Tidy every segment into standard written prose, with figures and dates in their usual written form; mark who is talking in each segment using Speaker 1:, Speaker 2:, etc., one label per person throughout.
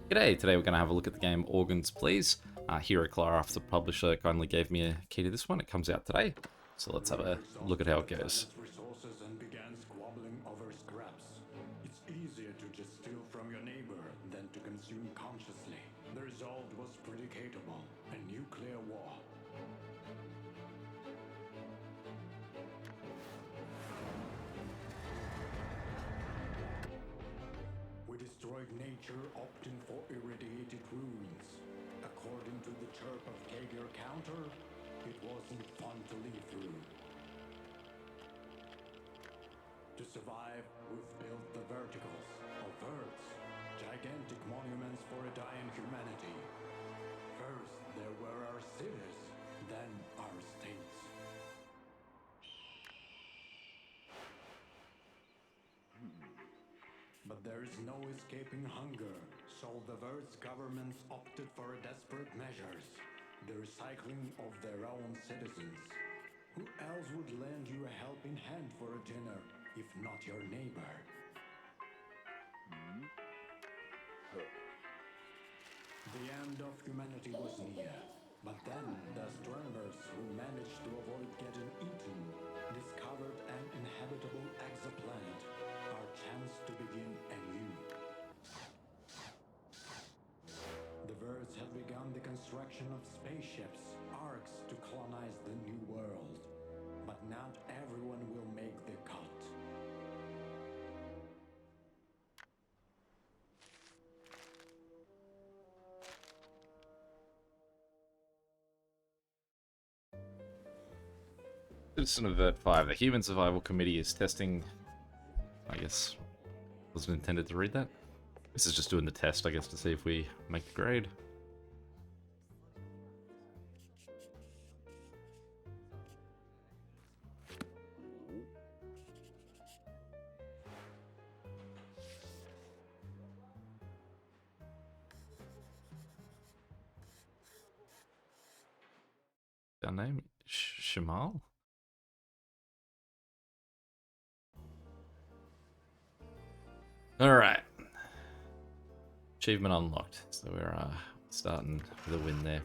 Speaker 1: G'day, today we're going to have a look at the game Organs Please. Hero Clara, the publisher, kindly gave me a key to this one. It comes out today, so let's have a look at how it goes.
Speaker 2: Resources and began squabbling over scraps. It's easier to just steal from your neighbor than to consume consciously. The result was predicatable, a nuclear war. We destroyed nature, opting for irradiated ruins. According to the chirp of Kager counter, it wasn't fun to live through. To survive, we've built the verticals, or verts, gigantic monuments for a dying humanity. First, there were our cities, then our states. But there is no escaping hunger, so the verts governments opted for desperate measures, the recycling of their own citizens. Who else would lend you a helping hand for a dinner, if not your neighbor? The end of humanity was near. But then the astronomers who managed to avoid getting eaten discovered an inhabitable exoplanet, our chance to begin anew. The Verts have begun the construction of spaceships, arcs to colonize the new world. But not everyone will make the cut.
Speaker 1: Citizen of Vert 5, the Human Survival Committee is testing... I guess... wasn't intended to read that. This is just doing the test, I guess, to see if we make the grade. Our name? Shamal? Alright. Achievement unlocked. So we're starting with a win there.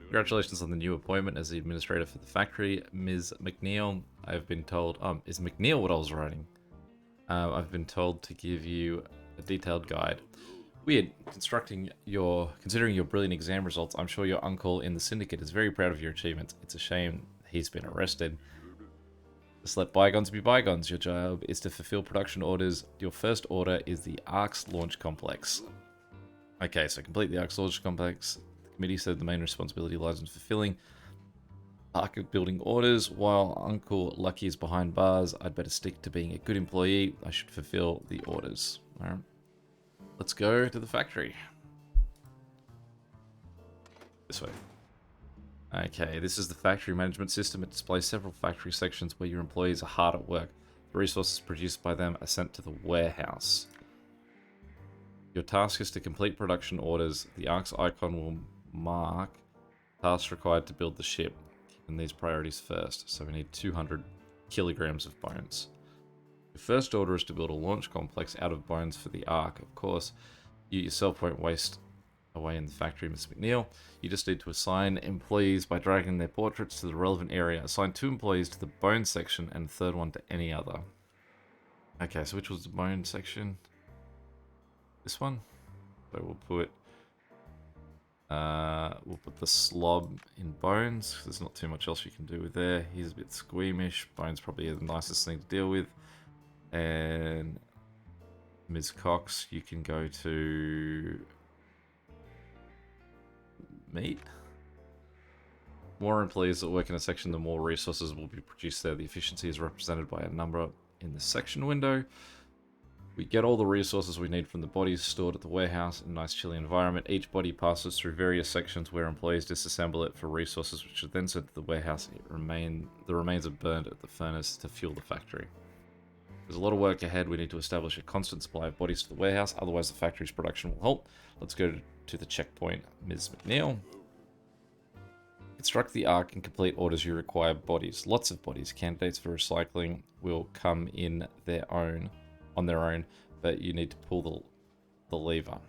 Speaker 1: Congratulations on the new appointment as the administrator for the factory, Ms. McNeil. I've been told... is McNeil what I was writing? I've been told to give you a detailed guide. Weird. Considering your brilliant exam results, I'm sure your uncle in the syndicate is very proud of your achievements. It's a shame he's been arrested. Just let bygones be bygones. Your job is to fulfill production orders. Your first order is the ARX launch complex. Okay, so complete the ARX launch complex. The committee said the main responsibility lies in fulfilling ARC building orders. While Uncle Lucky is behind bars, I'd better stick to being a good employee. I should fulfill the orders. Alright. Let's go to the factory. This way. Okay, this is the factory management system. It displays several factory sections where your employees are hard at work. The resources produced by them are sent to the warehouse. Your task is to complete production orders. The ARC's icon will mark tasks required to build the ship. Keeping these priorities first. So we need 200 kilograms of bones. Your first order is to build a launch complex out of bones for the ARC. Of course, you yourself won't waste away in the factory, Ms. McNeil. You just need to assign employees by dragging their portraits to the relevant area. Assign 2 employees to the bone section and the third one to any other. Okay, so which was the bone section? This one? So we'll put the slob in bones. There's not too much else you can do with there. He's a bit squeamish. Bones probably the nicest thing to deal with. And Ms. Cox, you can go to meat. More employees that work in a section, the more resources will be produced there. The efficiency is represented by a number in the section window. We get all the resources we need from the bodies stored at the warehouse in a nice chilly environment. Each body passes through various sections where employees disassemble it for resources which are then sent to the warehouse. The remains are burned at the furnace to fuel the factory. There's a lot of work ahead. We need to establish a constant supply of bodies to the warehouse, otherwise the factory's production will halt. Let's go to the checkpoint, Ms. McNeil. Construct the ARC and complete orders. You require bodies. Lots of bodies. Candidates for recycling will come in on their own, but you need to pull the lever.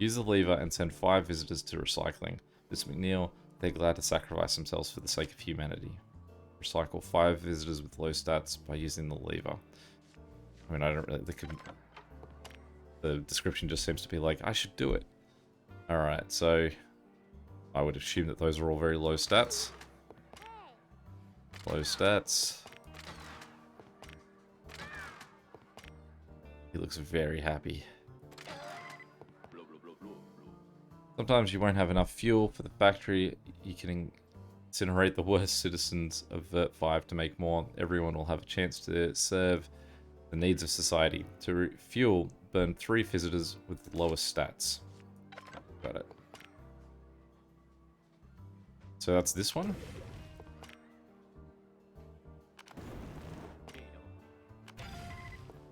Speaker 1: Use the lever and send 5 visitors to recycling. Miss McNeil, they're glad to sacrifice themselves for the sake of humanity. Recycle 5 visitors with low stats by using the lever. I mean, I don't really... The description just seems to be like, I should do it. Alright, so... I would assume that those are all very low stats. Low stats. He looks very happy. Sometimes you won't have enough fuel for the factory. You can incinerate the worst citizens of Vert 5 to make more. Everyone will have a chance to serve the needs of society. To fuel, burn 3 visitors with the lowest stats. Got it. So that's this one.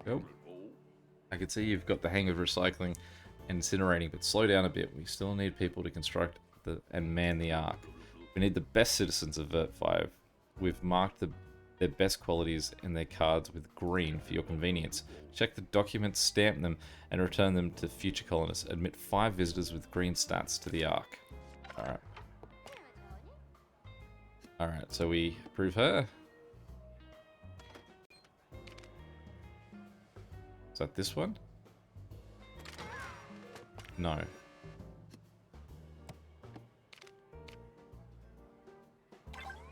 Speaker 1: Go. I can see you've got the hang of recycling and incinerating, but slow down a bit. We still need people to construct and man the Ark. We need the best citizens of Vert 5. We've marked their best qualities in their cards with green for your convenience. Check the documents, stamp them, and return them to future colonists. Admit 5 visitors with green stats to the Ark. Alright. Alright, so we approve her. Is that this one? No.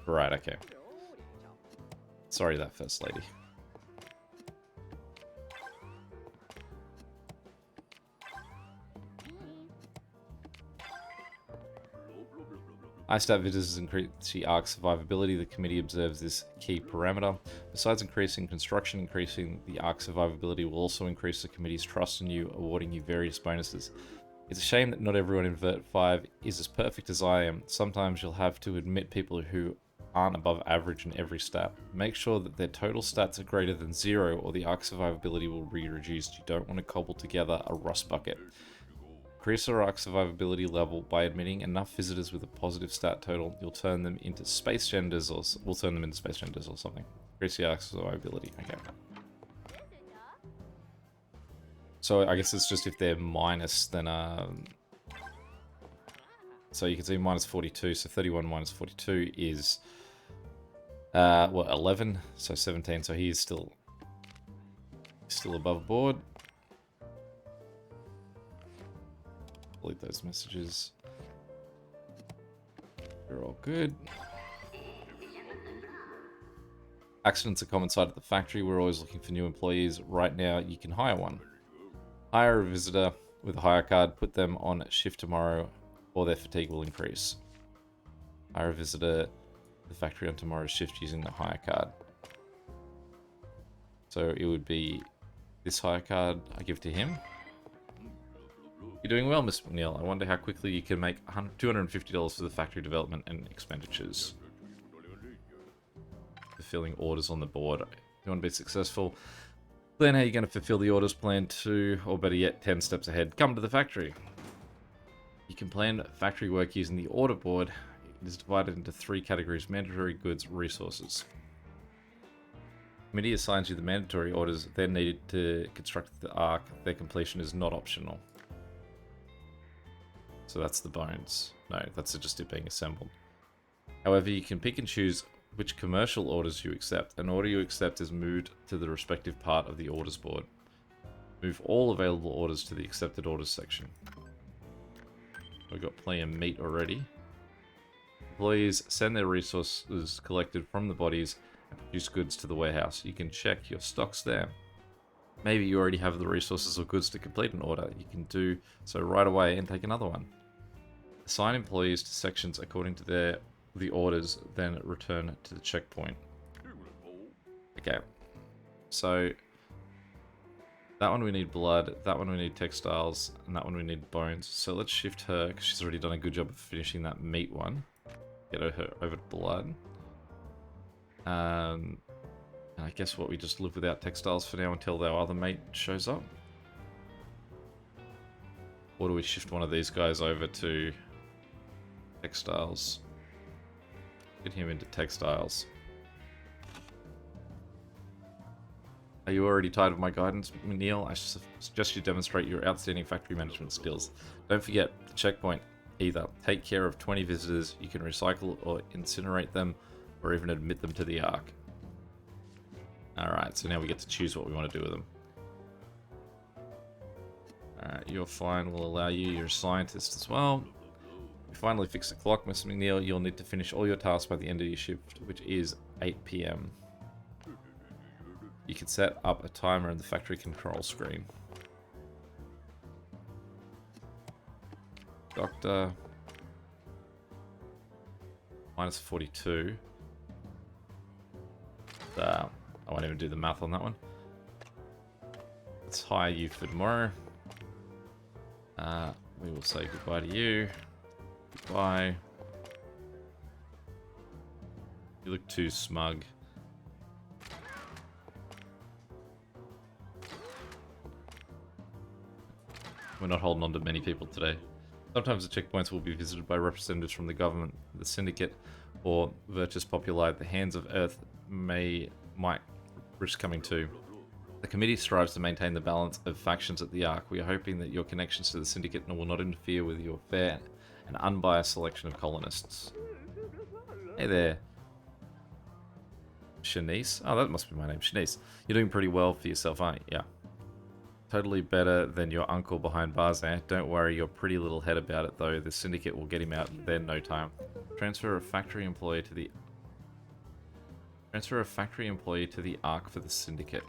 Speaker 1: Right, okay. Sorry, that first lady. ISTAT visitors increase the Ark's survivability. The committee observes this key parameter. Besides increasing construction, increasing the Ark's survivability will also increase the committee's trust in you, awarding you various bonuses. It's a shame that not everyone in Vert 5 is as perfect as I am. Sometimes you'll have to admit people who aren't above average in every stat. Make sure that their total stats are greater than 0 or the Ark survivability will be reduced. You don't want to cobble together a rust bucket. Increase our Ark survivability level by admitting enough visitors with a positive stat total. You'll turn them into space genders, or we'll turn them into space genders or something. Increase the Ark survivability. Okay. So I guess it's just if they're minus, then so you can see minus 42. So 31 minus 42 is what, 11? So 17. So he is still above board. Delete those messages. They're all good. Accidents are common sight at the factory. We're always looking for new employees. Right now, you can hire one. Hire a visitor with a hire card. Put them on shift tomorrow, or their fatigue will increase. Hire a visitor to the factory on tomorrow's shift using the hire card. So it would be this hire card I give to him. You're doing well, Miss McNeil. I wonder how quickly you can make $250 for the factory development and expenditures. Fulfilling orders on the board. If you want to be successful, plan how you're going to fulfill the orders. Plan 2, or better yet, 10 steps ahead. Come to the factory. You can plan factory work using the order board. It is divided into 3 categories: mandatory, goods, resources. Committee assigns you the mandatory orders then needed to construct the Ark. Their completion is not optional. So that's the bones. No, that's just it being assembled. However, you can pick and choose which commercial orders you accept. An order you accept is moved to the respective part of the orders board. Move all available orders to the accepted orders section. We've got plenty of meat already. Employees send their resources collected from the bodies and produce goods to the warehouse. You can check your stocks there. Maybe you already have the resources or goods to complete an order. You can do so right away and take another one. Assign employees to sections according to the orders, then return to the checkpoint. Okay, so that one we need blood, that one we need textiles, and that one we need bones. So let's shift her, because she's already done a good job of finishing that meat one. Get her over to blood. And I guess what, we just live without textiles for now until our other mate shows up? Or do we shift one of these guys over to textiles? Get him into textiles. Are you already tired of my guidance, Neil? I suggest you demonstrate your outstanding factory management skills. Don't forget the checkpoint either. Take care of 20 visitors. You can recycle or incinerate them, or even admit them to the Ark. Alright, so now we get to choose what we want to do with them. Alright, you're fine. We'll allow you. You're a scientist as well. You finally fix the clock, Mr. McNeil. You'll need to finish all your tasks by the end of your shift, which is 8 PM. You can set up a timer in the factory control screen. Doctor. Minus 42. I won't even do the math on that one. Let's hire you for tomorrow. We will say goodbye to you. Goodbye. You look too smug. We're not holding on to many people today. Sometimes the checkpoints will be visited by representatives from the government, the syndicate, or Virtus Populi. The Hands of Earth might risk coming too. The committee strives to maintain the balance of factions at the Ark. We are hoping that your connections to the syndicate will not interfere with your fair and unbiased selection of colonists. Hey there. Shanice? Oh, that must be my name, Shanice. You're doing pretty well for yourself, aren't you? Yeah. Totally better than your uncle behind bars there. Don't worry your pretty little head about it though. The syndicate will get him out there in no time. Transfer a factory employee to the Ark for the syndicate.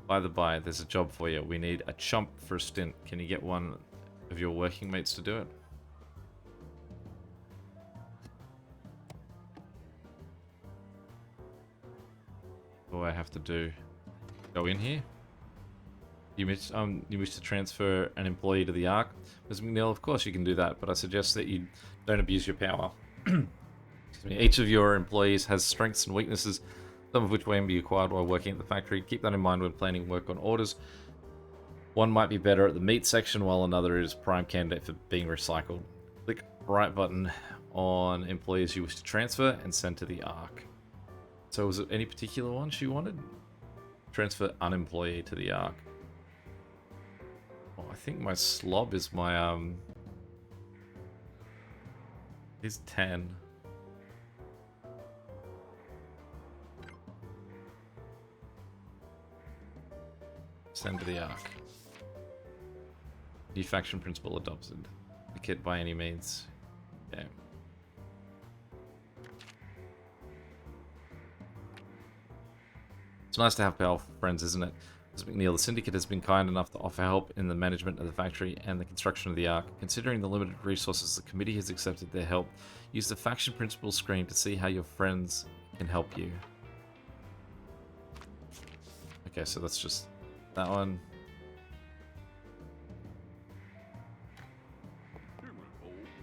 Speaker 1: By the by, there's a job for you. We need a chump for a stint. Can you get one of your working mates to do it? What do I have to do? Go in here? You wish to transfer an employee to the Ark? Ms. McNeil, of course you can do that, but I suggest that you don't abuse your power. Each of your employees has strengths and weaknesses, some of which may be acquired while working at the factory. Keep that in mind when planning work on orders. One might be better at the meat section, while another is prime candidate for being recycled. Click right button on employees you wish to transfer and send to the Ark. So was it any particular one she wanted? Transfer unemployee to the Ark. Oh, I think my slob is my, is 10. Send to the Ark. New faction principle adopted. The kit by any means. Okay. It's nice to have powerful friends, isn't it? Ms. McNeil, the Syndicate has been kind enough to offer help in the management of the factory and the construction of the Ark. Considering the limited resources, the committee has accepted their help. Use the faction principle screen to see how your friends can help you. Okay, so that's just that one.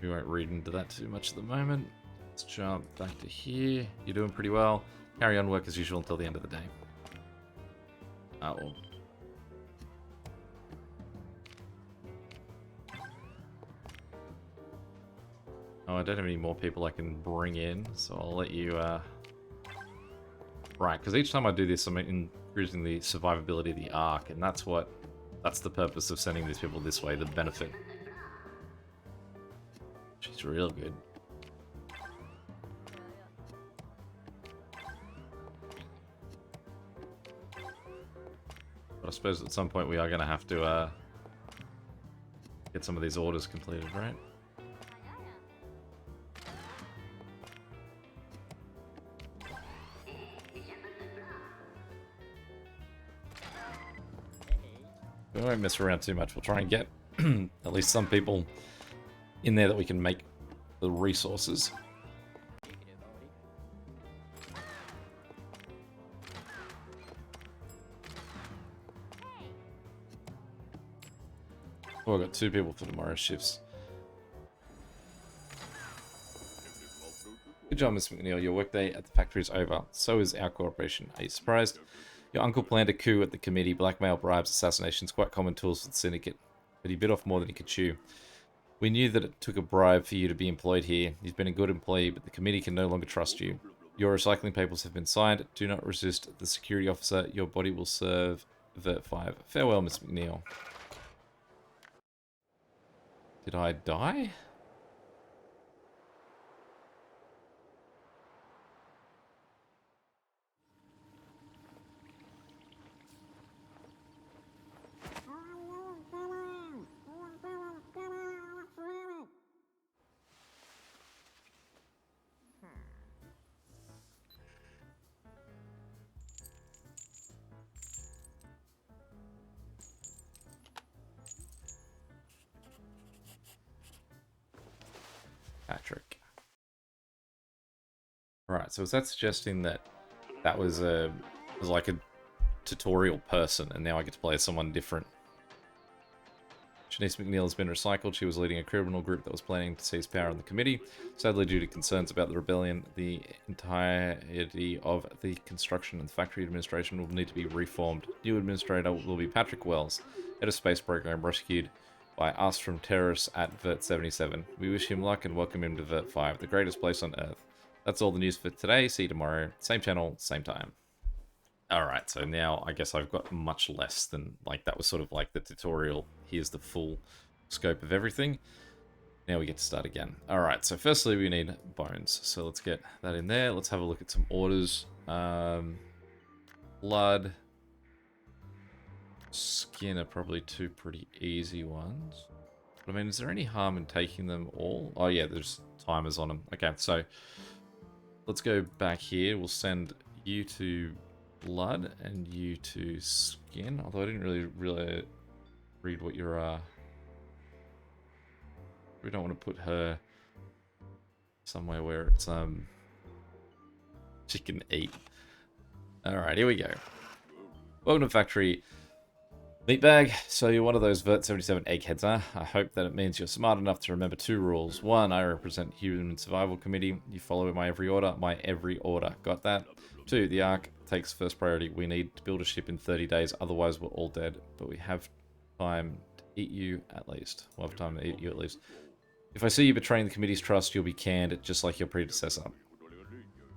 Speaker 1: We won't read into that too much at the moment. Let's jump back to here. You're doing pretty well. Carry on work as usual until the end of the day. Well. Oh, I don't have any more people I can bring in, so I'll let you, Right, because each time I do this, I'm increasing the survivability of the Ark, and that's the purpose of sending these people this way, the benefit. She's real good. But I suppose at some point we are going to have to get some of these orders completed, right? We won't mess around too much. We'll try and get at least some people in there that we can make the resources. Oh, I've got 2 people for tomorrow's shifts. Good job, Miss McNeil. Your workday at the factory is over. So is our cooperation. Are you surprised? Your uncle planned a coup at the committee. Blackmail, bribes, assassinations, quite common tools for the syndicate. But he bit off more than he could chew. We knew that it took a bribe for you to be employed here. You've been a good employee, but the committee can no longer trust you. Your recycling papers have been signed. Do not resist the security officer. Your body will serve Vert 5. Farewell, Miss McNeil. Did I die? Patrick. Right, so is that suggesting that that was like a tutorial person, and now I get to play as someone different? Shanice McNeil has been recycled. She was leading a criminal group that was planning to seize power in the committee. Sadly, due to concerns about the rebellion, the entirety of the construction and factory administration will need to be reformed. New administrator will be Patrick Wells, head of space program, rescued by us from terrorists at Vert 77. We wish him luck and welcome him to Vert 5, the greatest place on Earth. That's all the news for today. See you tomorrow. Same channel, same time. Alright, so now I guess I've got much less than, like, that was sort of like the tutorial. Here's the full scope of everything. Now we get to start again. Alright, so firstly we need bones. So let's get that in there. Let's have a look at some orders. Blood. Skin are probably two pretty easy ones. But I mean, is there any harm in taking them all? Oh yeah, there's timers on them. Okay, so let's go back here. We'll send you to blood and you to skin. Although I didn't really read what your we don't want to put her somewhere where it's she can eat. Alright, here we go. Welcome to factory. Meatbag, so you're one of those Vert 77 eggheads, huh? I hope that it means you're smart enough to remember two rules. One, I represent Human Survival Committee. You follow my every order. Got that? Two, the Ark takes first priority. We need to build a ship in 30 days, otherwise we're all dead. But we have time to eat you at least. We'll have time to eat you at least. If I see you betraying the committee's trust, you'll be canned, just like your predecessor.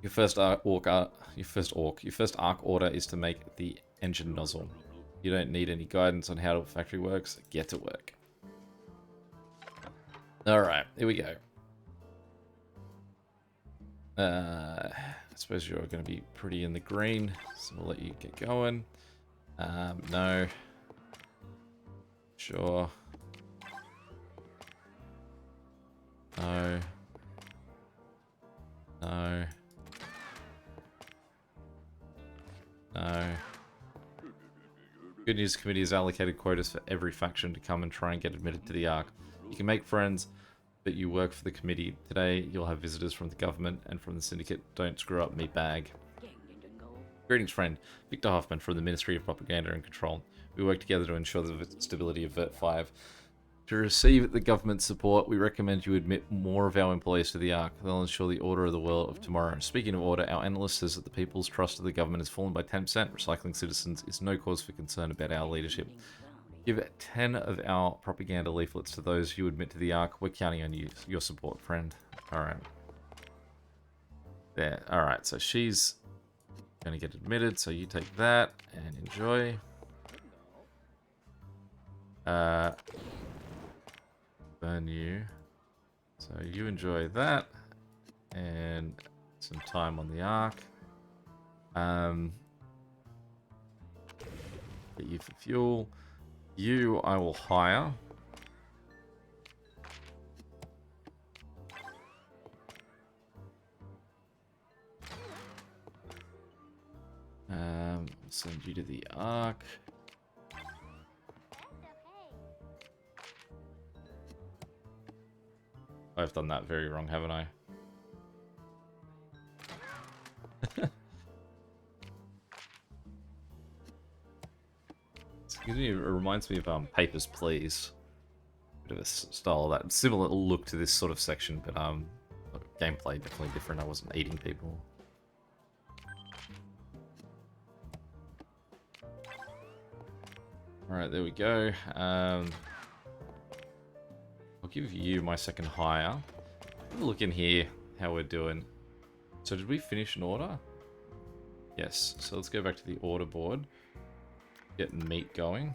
Speaker 1: Your first arc order is to make the engine nozzle. You don't need any guidance on how the factory works. Get to work. Alright, here we go. I suppose you're going to be pretty in the green, so we'll let you get going. No. Sure. No. No. No. Good news, committee has allocated quotas for every faction to come and try and get admitted to the Ark. You can make friends, but you work for the committee. Today, you'll have visitors from the government and from the syndicate. Don't screw up, meatbag. Greetings, friend. Victor Hoffman from the Ministry of Propaganda and Control. We work together to ensure the stability of Vert 5. To receive the government's support, we recommend you admit more of our employees to the Ark. They'll ensure the order of the world of tomorrow. Speaking of order, our analyst says that the people's trust of the government has fallen by 10%. Recycling citizens is no cause for concern about our leadership. Give 10 of our propaganda leaflets to those you admit to the Ark. We're counting on you, your support, friend. Alright. There. Alright, so she's going to get admitted, so you take that and enjoy. Burn you. So you enjoy that. And some time on the Ark. Get you for fuel. You I will hire. Send you to the Ark. I've done that very wrong, haven't I? Excuse me, it reminds me of Papers, Please. Bit of a style of that. Similar look to this sort of section, but gameplay definitely different. I wasn't eating people. Alright, there we go. I'll give you my second hire. Have a look in here, how we're doing. So did we finish an order? Yes. So let's go back to the order board. Get meat going.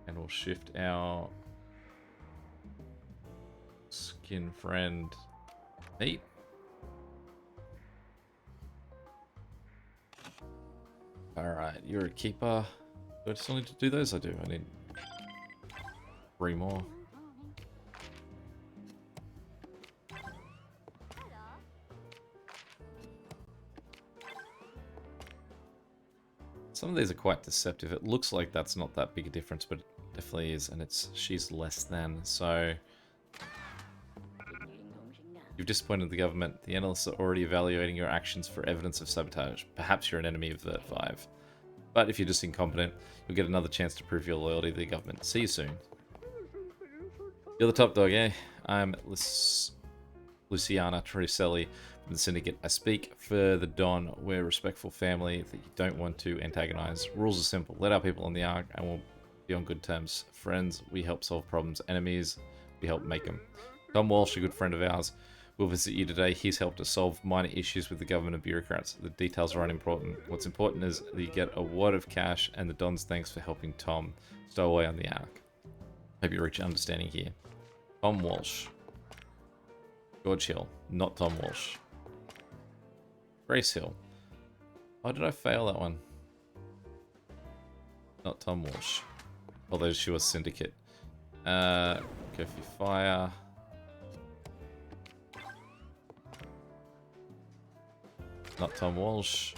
Speaker 1: And we'll shift our skin friend meat. Alright, you're a keeper. Do I still need to do those? I do. I need 3 more. Some of these are quite deceptive. It looks like that's not that big a difference, but it definitely is, and she's less than, so... You've disappointed the government. The analysts are already evaluating your actions for evidence of sabotage. Perhaps you're an enemy of Vert 5. But if you're just incompetent, you'll get another chance to prove your loyalty to the government. See you soon. You're the top dog, eh? I'm Luciana Truselli from the Syndicate. I speak for the Don. We're a respectful family that you don't want to antagonize. Rules are simple. Let our people on the Ark and we'll be on good terms. Friends, we help solve problems. Enemies, we help make them. Tom Walsh, a good friend of ours, will visit you today. He's helped us solve minor issues with the government and bureaucrats. The details are unimportant. What's important is that you get a wad of cash and the Don's thanks for helping Tom stow away on the Ark. Hope you reach an understanding here. Tom Walsh. George Hill, not Tom Walsh. Grace Hill. Why did I fail that one? Not Tom Walsh. Although she was Syndicate. Curfew Fire. Not Tom Walsh.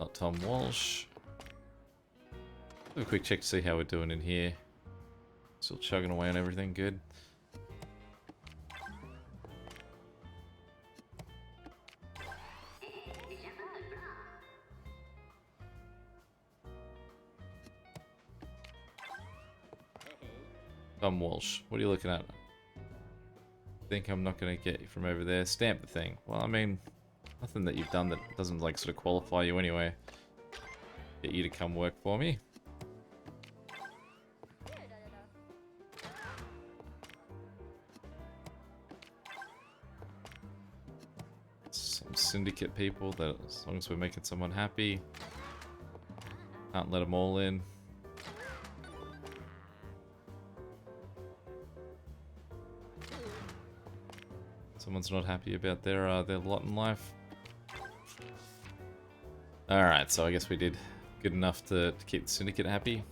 Speaker 1: Not Tom Walsh. Have a quick check to see how we're doing in here. Still chugging away on everything, good. Tom Walsh, what are you looking at? Think I'm not going to get you from over there. Stamp the thing. Well, I mean, nothing that you've done that doesn't like sort of qualify you anyway. Get you to come work for me. Some Syndicate people that, as long as we're making someone happy, can't let them all in. Someone's not happy about their lot in life. Alright, so I guess we did good enough to keep the Syndicate happy.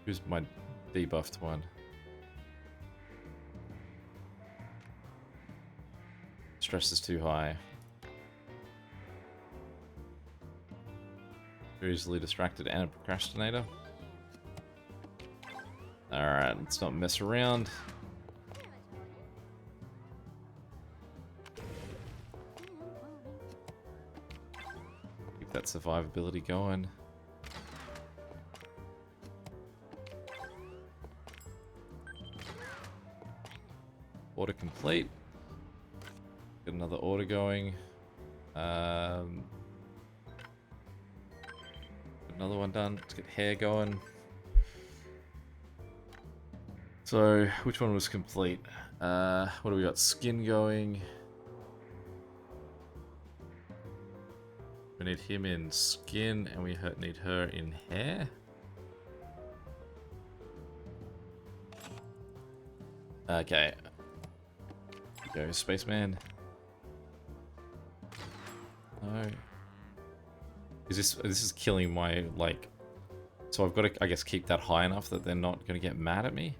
Speaker 1: Who's my debuffed one? Stress is too high. Too easily distracted and a procrastinator. Alright, let's not mess around. That survivability going. Order complete. Get another order going. Another one done. Let's get hair going. So, which one was complete? What do we got? Skin going. We need him in skin, and we need her in hair. Okay. Go, spaceman. No. This is killing my, like... So I've got to, I guess, keep that high enough that they're not going to get mad at me.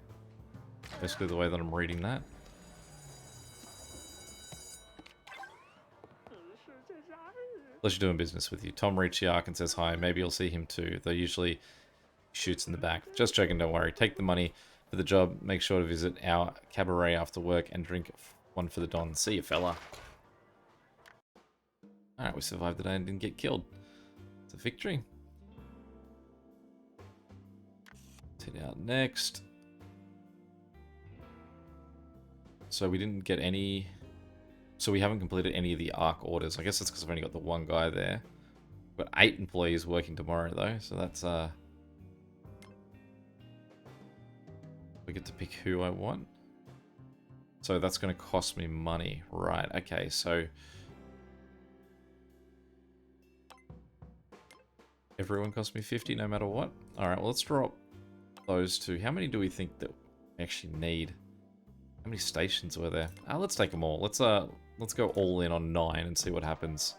Speaker 1: Basically the way that I'm reading that. Pleasure doing business with you. Tom reached the Ark and says hi. Maybe you'll see him too, though usually shoots in the back. Just joking, don't worry. Take the money for the job. Make sure to visit our cabaret after work and drink one for the Don. See you, fella. Alright, we survived the day and didn't get killed. It's a victory. Let's head out next. So we didn't get any... So we haven't completed any of the Ark orders. I guess that's because I've only got the one guy there. We've got 8 employees working tomorrow though, so that's I get to pick who I want. So that's going to cost me money. Right, okay, so... everyone costs me 50 no matter what? Alright, well, let's drop those two. How many do we think that we actually need? How many stations were there? Let's take them all. Let's go all in on 9 and see what happens.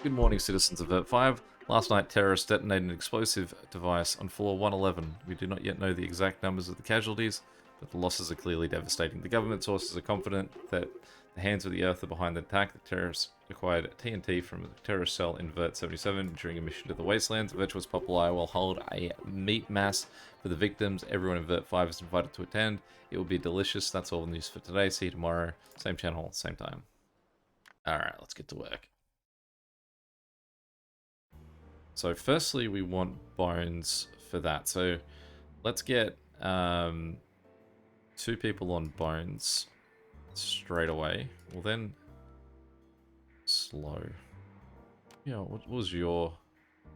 Speaker 1: Good morning, citizens of Vert 5. Last night, terrorists detonated an explosive device on floor 111. We do not yet know the exact numbers of the casualties, but the losses are clearly devastating. The government sources are confident that the hands of the earth are behind the attack. The terrorists acquired TNT from a terrorist cell in Vert 77 during a mission to the Wastelands. Virtuous Populi will hold a meat mass for the victims. Everyone in Vert 5 is invited to attend. It will be delicious. That's all the news for today. See you tomorrow. Same channel, same time. Alright, let's get to work. So firstly, we want bones for that. So let's get 2 people on bones straight away. Well then, slow. Yeah, what was your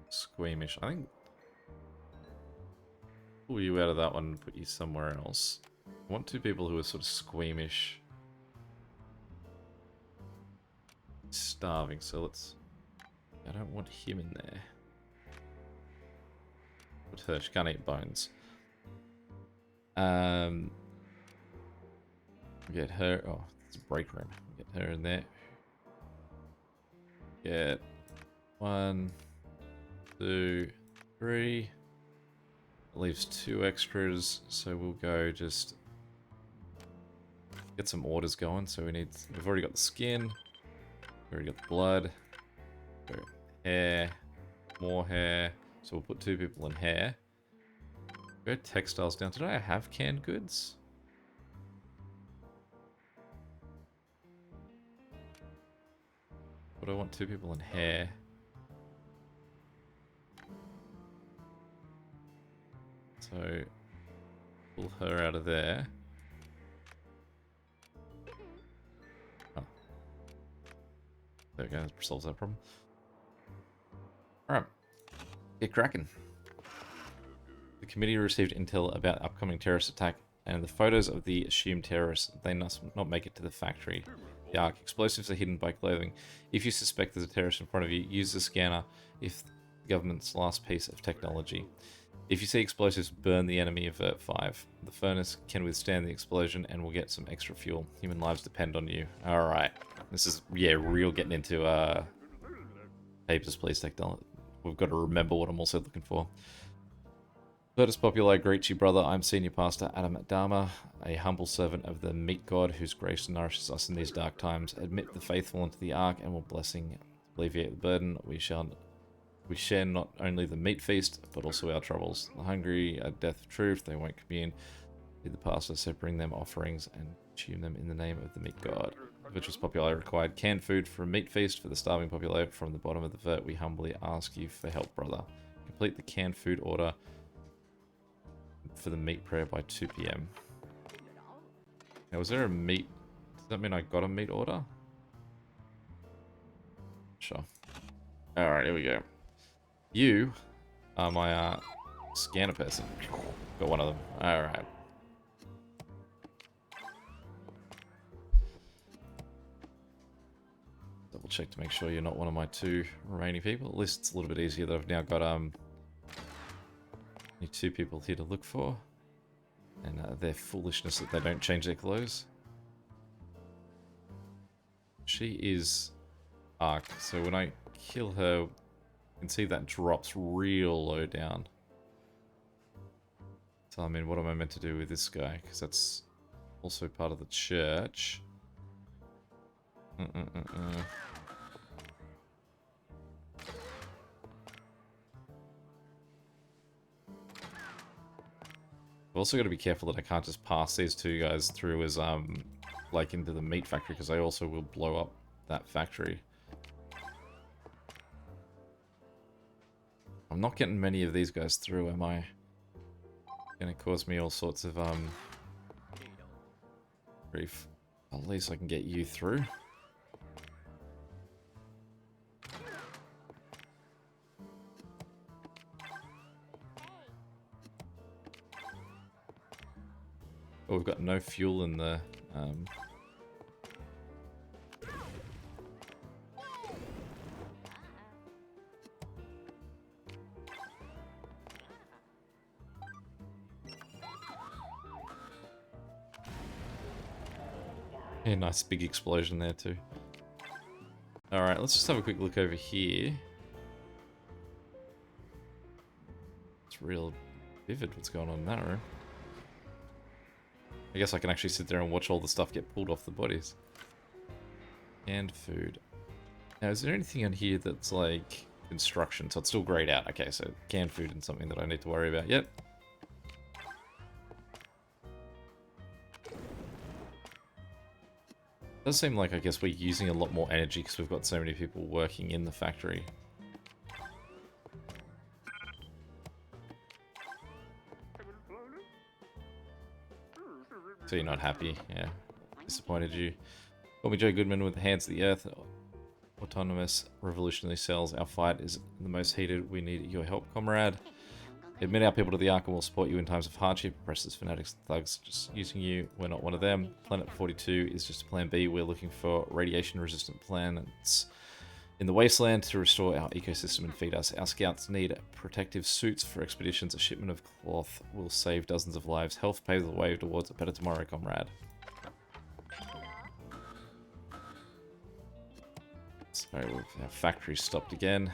Speaker 1: squeamish? I think pull you out of that one and put you somewhere else. I want 2 people who are sort of squeamish. Starving, so let's... I don't want him in there. Put her, she can't eat bones. Get her... oh, it's a break room. Get her in there. Get 1, 2, 3. It leaves 2 extras, so we'll go just get some orders going. So we've already got the skin, we've already got the blood, go hair, more hair. So we'll put 2 people in hair. Go textiles down. Did I have canned goods? But I want 2 people in hair. So pull her out of there. Oh. There we go, that solves that problem. Alright. Get cracking. The committee received intel about upcoming terrorist attack and the photos of the assumed terrorists. They must not make it to the factory. The Ark. Explosives are hidden by clothing. If you suspect there's a terrorist in front of you, use the scanner if the government's last piece of technology. If you see explosives, burn the enemy of Vert 5. The furnace can withstand the explosion and will get some extra fuel. Human lives depend on you. Alright. This is, yeah, real getting into Papers, Please technology. We've got to remember what I'm also looking for. Virtus Populi, greet you, brother. I'm Senior Pastor Adam Dharma, a humble servant of the meat god whose grace nourishes us in these dark times. Admit the faithful into the Ark and will blessing alleviate the burden. We share not only the meat feast, but also our troubles. The hungry are death of truth. They won't commune. Lead the pastor, so bring them offerings and consume them in the name of the meat god. Virtuous Populi required canned food for a meat feast for the starving populace. From the bottom of the vert, we humbly ask you for help, brother. Complete the canned food order for the meat prayer by 2 PM. Now, was there a meat... does that mean I got a meat order? Sure. Alright, here we go. You are my scanner person. Got one of them. Alright. Double check to make sure you're not one of my 2 remaining people. At least it's a little bit easier that I've now got only 2 people here to look for. And their foolishness that they don't change their clothes. She is Ark, so when I kill her, you can see that drops real low down. So I mean, what am I meant to do with this guy? Because that's also part of the church. I've also got to be careful that I can't just pass these 2 guys through as, like, into the meat factory, because I also will blow up that factory. I'm not getting many of these guys through, am I? Gonna cause me all sorts of, grief. At least I can get you through. Oh, we've got no fuel in the... Yeah, nice big explosion there too. Alright, let's just have a quick look over here. It's real vivid what's going on in that room. I guess I can actually sit there and watch all the stuff get pulled off the bodies. And food. Now, is there anything in here that's like construction? So it's still grayed out. Okay, so canned food and something that I need to worry about yet. It does seem like, I guess, we're using a lot more energy because we've got so many people working in the factory. So you're not happy, yeah. Disappointed you. Call me Joe Goodman with the Hands of the Earth. Autonomous revolutionary cells. Our fight is the most heated. We need your help, comrade. Admit our people to the Ark and we'll support you in times of hardship. Oppressors, fanatics, thugs, just using you. We're not one of them. Planet 42 is just plan B. We're looking for radiation-resistant planets in the wasteland to restore our ecosystem and feed us. Our scouts need protective suits for expeditions. A shipment of cloth will save dozens of lives. Health paves the way towards a better tomorrow, comrade. So our factory stopped again.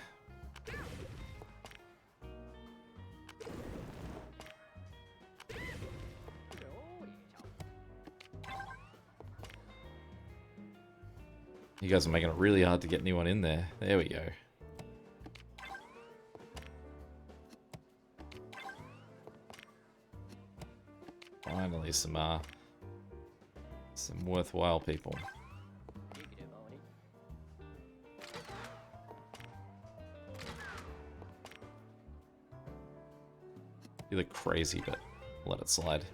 Speaker 1: You guys are making it really hard to get anyone in there. There we go. Finally, some worthwhile people. You look crazy, but let it slide.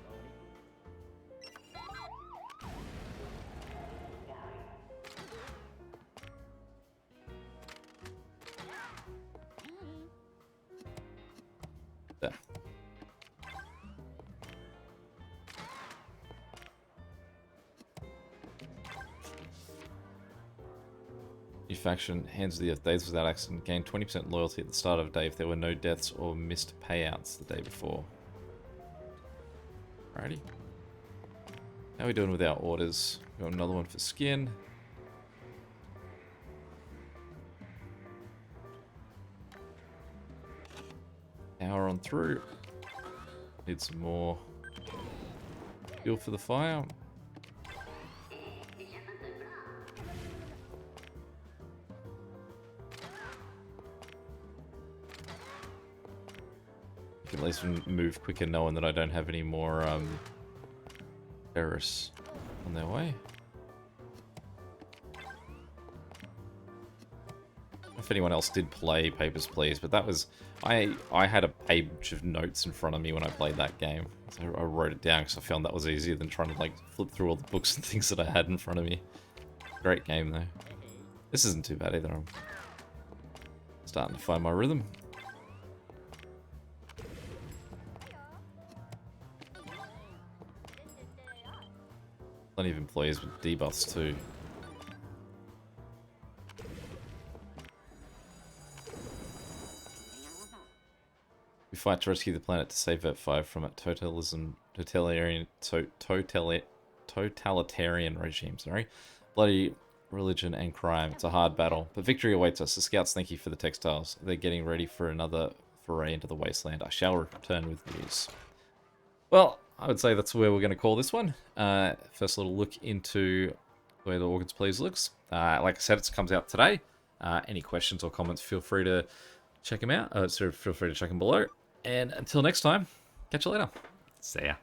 Speaker 1: There. New faction, Hands of the Earth, Days Without Accident, gained 20% loyalty at the start of the day if there were no deaths or missed payouts the day before. Alrighty. How are we doing with our orders? Got another one for skin. Power on through. Need some more fuel for the fire. I can at least move quicker knowing that I don't have any more terrorists on their way. If anyone else did play Papers, Please, but that was... I had a page of notes in front of me when I played that game. So I wrote it down because I found that was easier than trying to like flip through all the books and things that I had in front of me. Great game though. This isn't too bad either. I'm starting to find my rhythm. Plenty of employees with debuffs too. We fight to rescue the planet to save Earth 5 from a totalitarian regime. Sorry, bloody religion and crime. It's a hard battle, but victory awaits us. The scouts thank you for the textiles. They're getting ready for another foray into the wasteland. I shall return with news. Well, I would say that's where we're going to call this one. First little look into where the Organs Please looks. Like I said, it comes out today. Any questions or comments, feel free to check them out. Feel free to check them below. And until next time, catch you later. See ya.